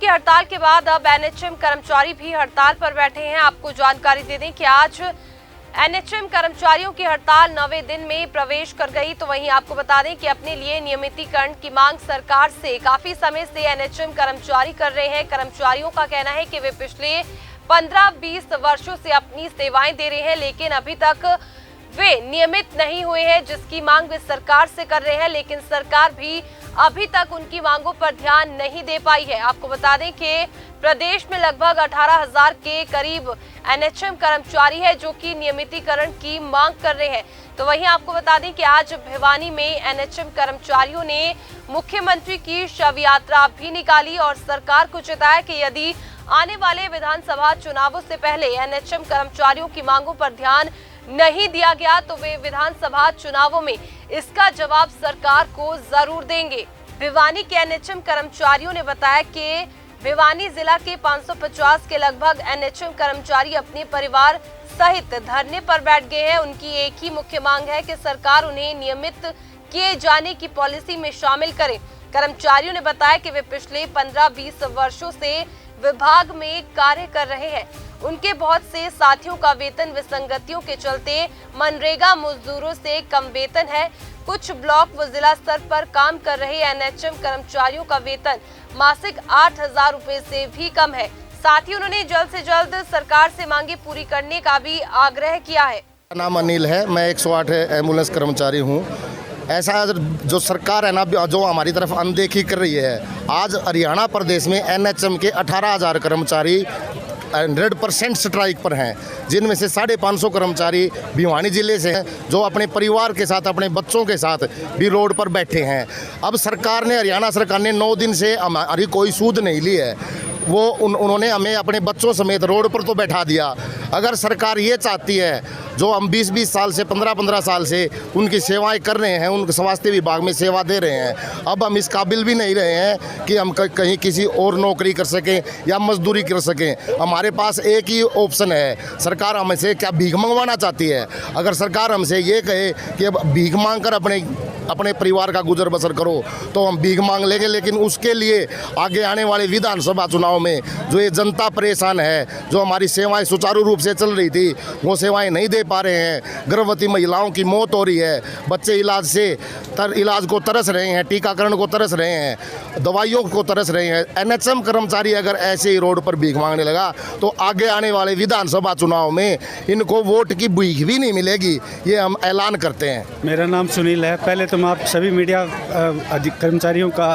की हड़ताल के बाद अब एनएचएम कर्मचारी भी हड़ताल पर बैठे हैं। आपको जानकारी दे दें कि आज एनएचएम कर्मचारियों की हड़ताल 9वें दिन में प्रवेश कर गई। तो वहीं आपको बता दें कि अपने लिए नियमितीकरण की मांग सरकार से काफी समय से एनएचएम कर्मचारी कर रहे हैं। कर्मचारियों का कहना है कि वे पिछले 15-20 वर्षों से अपनी सेवाएं दे रहे हैं, लेकिन अभी तक वे नियमित नहीं हुए हैं, जिसकी मांग वे सरकार से कर रहे हैं, लेकिन सरकार भी अभी तक उनकी मांगों पर ध्यान नहीं दे पाई है। आपको बता दें कि प्रदेश में लगभग 18,000 के करीब एनएचएम कर्मचारी है जो कि नियमितीकरण की मांग कर रहे हैं। तो वहीं आपको बता दें कि आज भिवानी में एनएचएम कर्मचारियों ने मुख्यमंत्री की शव यात्रा भी निकाली और सरकार को चेताया कि यदि आने वाले विधानसभा चुनावों से पहले एनएचएम कर्मचारियों की मांगों पर ध्यान नहीं दिया गया तो वे विधानसभा चुनावों में इसका जवाब सरकार को जरूर देंगे। भिवानी के एनएचएम कर्मचारियों ने बताया कि भिवानी जिला के 550 के लगभग एनएचएम कर्मचारी अपने परिवार सहित धरने पर बैठ गए हैं। उनकी एक ही मुख्य मांग है कि सरकार उन्हें नियमित किए जाने की पॉलिसी में शामिल करे। कर्मचारियों ने बताया कि वे पिछले 15-20 वर्षों से विभाग में कार्य कर रहे हैं। उनके बहुत से साथियों का वेतन विसंगतियों के चलते मनरेगा मजदूरों से कम वेतन है। कुछ ब्लॉक व जिला स्तर पर काम कर रहे एनएचएम कर्मचारियों का वेतन मासिक 8,000 रुपए से भी कम है। साथ ही उन्होंने जल्द से जल्द सरकार से मांगे पूरी करने का भी आग्रह किया है। मेरा नाम अनिल है, मैं 108 एम्बुलेंस कर्मचारी हूँ। ऐसा जो सरकार है ना, जो हमारी तरफ अनदेखी कर रही है। आज हरियाणा प्रदेश में एनएचएम के 18,000 कर्मचारी 100% स्ट्राइक पर हैं, जिनमें से 550 कर्मचारी भिवानी जिले से हैं, जो अपने परिवार के साथ अपने बच्चों के साथ भी रोड पर बैठे हैं। अब सरकार ने, हरियाणा सरकार ने 9 दिन से हमारी कोई सूद नहीं ली है। उन्होंने हमें अपने बच्चों समेत रोड पर तो बैठा दिया। अगर सरकार ये चाहती है, जो हम 20-20 साल से 15-15 साल से उनकी सेवाएं कर रहे हैं, उनके स्वास्थ्य विभाग में सेवा दे रहे हैं, अब हम इस काबिल भी नहीं रहे हैं कि हम कहीं किसी और नौकरी कर सकें या मजदूरी कर सकें। हमारे पास एक ही ऑप्शन है। सरकार हमसे क्या भीख मंगवाना चाहती है? अगर सरकार हमसे ये कहे कि अब भीख मांग कर अपने परिवार का गुजर बसर करो, तो हम भीख मांग लेंगे। लेकिन उसके लिए आगे आने वाले विधानसभा चुनाव में जो ये जनता परेशान है, जो हमारी सेवाएं सुचारू रूप से चल रही थी वो सेवाएं नहीं दे पा रहे हैं। गर्भवती महिलाओं की मौत हो रही है, बच्चे इलाज को तरस रहे हैं, टीकाकरण को तरस रहे हैं, दवाइयों को तरस रहे हैं। एनएचएम कर्मचारी अगर ऐसे ही रोड पर भीख मांगने लगा तो आगे आने वाले विधानसभा चुनाव में इनको वोट की भीख भी नहीं मिलेगी, ये हम ऐलान करते हैं। मेरा नाम सुनील है। पहले तो मैं आप सभी मीडिया कर्मचारियों का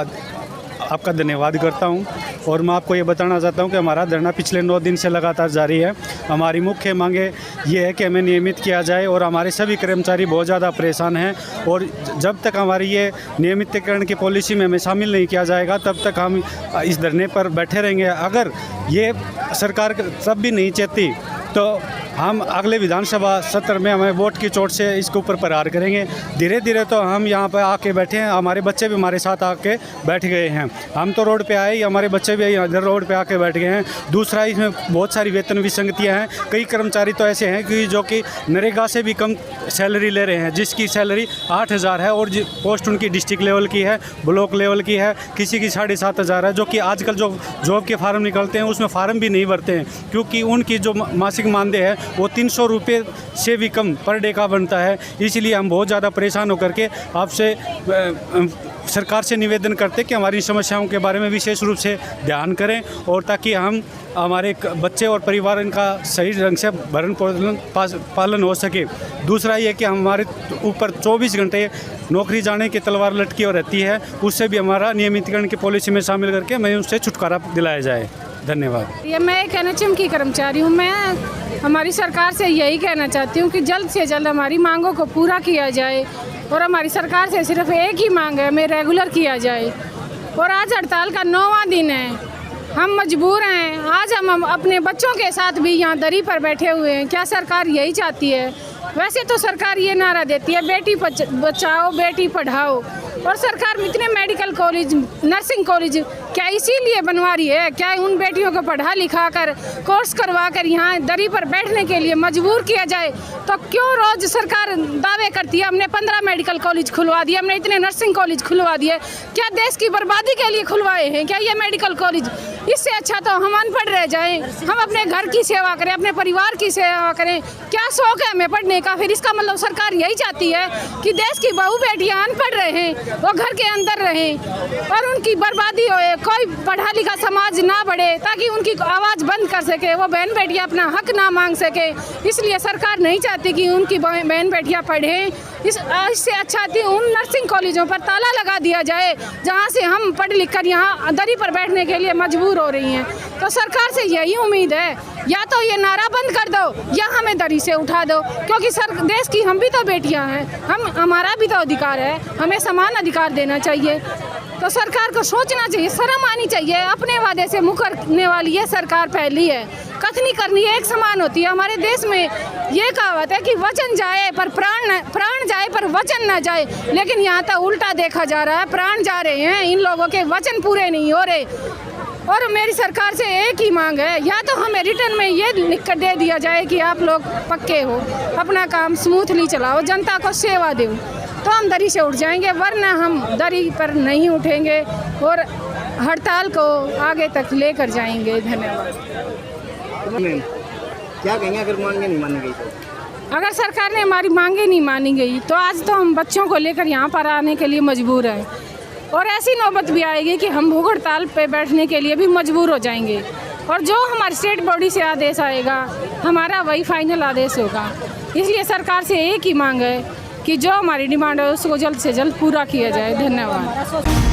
आपका धन्यवाद करता हूं और मैं आपको ये बताना चाहता हूं कि हमारा धरना पिछले 9 दिन से लगातार जारी है। हमारी मुख्य मांगे ये है कि हमें नियमित किया जाए और हमारे सभी कर्मचारी बहुत ज़्यादा परेशान हैं और जब तक हमारी ये नियमितीकरण की पॉलिसी में हमें शामिल नहीं किया जाएगा तब तक हम इस धरने पर बैठे रहेंगे। अगर ये सरकार तब भी नहीं चाहती तो हम अगले विधानसभा सत्र में हमें वोट की चोट से इसके ऊपर प्रहार करेंगे। धीरे धीरे तो हम यहाँ पर आके बैठे हैं, हमारे बच्चे भी हमारे साथ आके बैठ गए हैं। हम तो रोड पे आए, हमारे बच्चे भी इधर रोड पे आके बैठ गए हैं। दूसरा, इसमें बहुत सारी वेतन विसंगतियाँ हैं। कई कर्मचारी तो ऐसे हैं कि जो कि नरेगा से भी कम सैलरी ले रहे हैं, जिसकी सैलरी 8,000 है और पोस्ट उनकी डिस्ट्रिक्ट लेवल की है, ब्लॉक लेवल की है, किसी की 7,500 है। जो कि आजकल जो जॉब के फार्म निकलते हैं उसमें फार्म भी नहीं भरते हैं, क्योंकि उनकी जो मासिक मानदेय है वो 300 रुपये से भी कम पर डे का बनता है। इसलिए हम बहुत ज़्यादा परेशान होकर के आपसे सरकार से निवेदन करते कि हमारी समस्याओं के बारे में विशेष रूप से ध्यान करें और ताकि हमारे बच्चे और परिवार इनका सही ढंग से भरण पालन हो सके। दूसरा ये कि हमारे ऊपर 24 घंटे नौकरी जाने की तलवार लटकी और रहती है, उससे भी हमारा नियमितीकरण की पॉलिसी में शामिल करके हमें उससे छुटकारा दिलाया जाए। धन्यवाद। ये मैं एक एनएचएम की कर्मचारी हूँ। मैं हमारी सरकार से यही कहना चाहती हूँ कि जल्द से जल्द हमारी मांगों को पूरा किया जाए और हमारी सरकार से सिर्फ एक ही मांग है, हमें रेगुलर किया जाए। और आज हड़ताल का 9वां दिन है, हम मजबूर हैं। आज हम अपने बच्चों के साथ भी यहाँ दरी पर बैठे हुए हैं। क्या सरकार यही चाहती है? वैसे तो सरकार ये नारा देती है बेटी बचाओ बेटी पढ़ाओ, और सरकार इतने मेडिकल कॉलेज, नर्सिंग कॉलेज क्या इसीलिए बनवा रही है? क्या उन बेटियों को पढ़ा लिखा कर, कोर्स करवा कर यहाँ दरी पर बैठने के लिए मजबूर किया जाए? तो क्यों रोज सरकार दावे करती है हमने 15 मेडिकल कॉलेज खुलवा दिए, हमने इतने नर्सिंग कॉलेज खुलवा दिए? क्या देश की बर्बादी के लिए खुलवाए हैं क्या ये मेडिकल कॉलेज? इससे अच्छा तो हम अनपढ़ रह जाएं, हम अपने घर की सेवा करें, अपने परिवार की सेवा करें। क्या शौक है हमें पढ़ने का? फिर इसका मतलब सरकार यही चाहती है कि देश की बहू बेटियां अनपढ़ रहें, वो घर के अंदर रहें और उनकी बर्बादी होए, कोई पढ़ा लिखा समाज ना बढ़े, ताकि उनकी आवाज़ बंद कर सके, वो बहन बेटियां अपना हक ना मांग सके। इसलिए सरकार नहीं चाहती कि उनकी बहन बेटियां पढ़ें। इससे अच्छा थी उन नर्सिंग कॉलेजों पर ताला लगा दिया जाए जहाँ से हम पढ़ लिख कर यहाँ दरी पर बैठने के लिए मजबूर हो रही हैं। तो सरकार से यही उम्मीद है, या तो ये नारा बंद कर दो या हमें दरी से उठा दो, क्योंकि देश की हम भी तो बेटियां हैं, हमारा भी तो अधिकार है, हमें समान अधिकार देना चाहिए। तो सरकार को सोचना चाहिए, शर्म आनी चाहिए। अपने वादे से मुकरने वाली ये सरकार पहली है। कथनी करनी एक समान होती है। हमारे देश में ये कहावत है कि वचन जाए पर प्राण जाए पर वचन न जाए, लेकिन यहाँ तो उल्टा देखा जा रहा है, प्राण जा रहे हैं, इन लोगों के वचन पूरे नहीं हो रहे। और मेरी सरकार से एक ही मांग है, या तो हमें रिटर्न में ये लिख कर दे दिया जाए कि आप लोग पक्के हो, अपना काम स्मूथली चलाओ, जनता को सेवा दो, तो हम दरी से उठ जाएंगे, वरना हम दरी पर नहीं उठेंगे और हड़ताल को आगे तक लेकर जाएंगे। धन्यवाद। क्या कहेंगे अगर मांगे नहीं मानी गई तो? अगर सरकार ने हमारी मांगे नहीं मानी गई तो आज तो हम बच्चों को लेकर यहाँ पर आने के लिए मजबूर हैं, और ऐसी नौबत भी आएगी कि हम भूख हड़ताल पे बैठने के लिए भी मजबूर हो जाएंगे। और जो हमारी स्टेट बॉडी से आदेश आएगा, हमारा वही फाइनल आदेश होगा। इसलिए सरकार से एक ही मांग है कि जो हमारी डिमांड है उसको जल्द से जल्द पूरा किया जाए। धन्यवाद।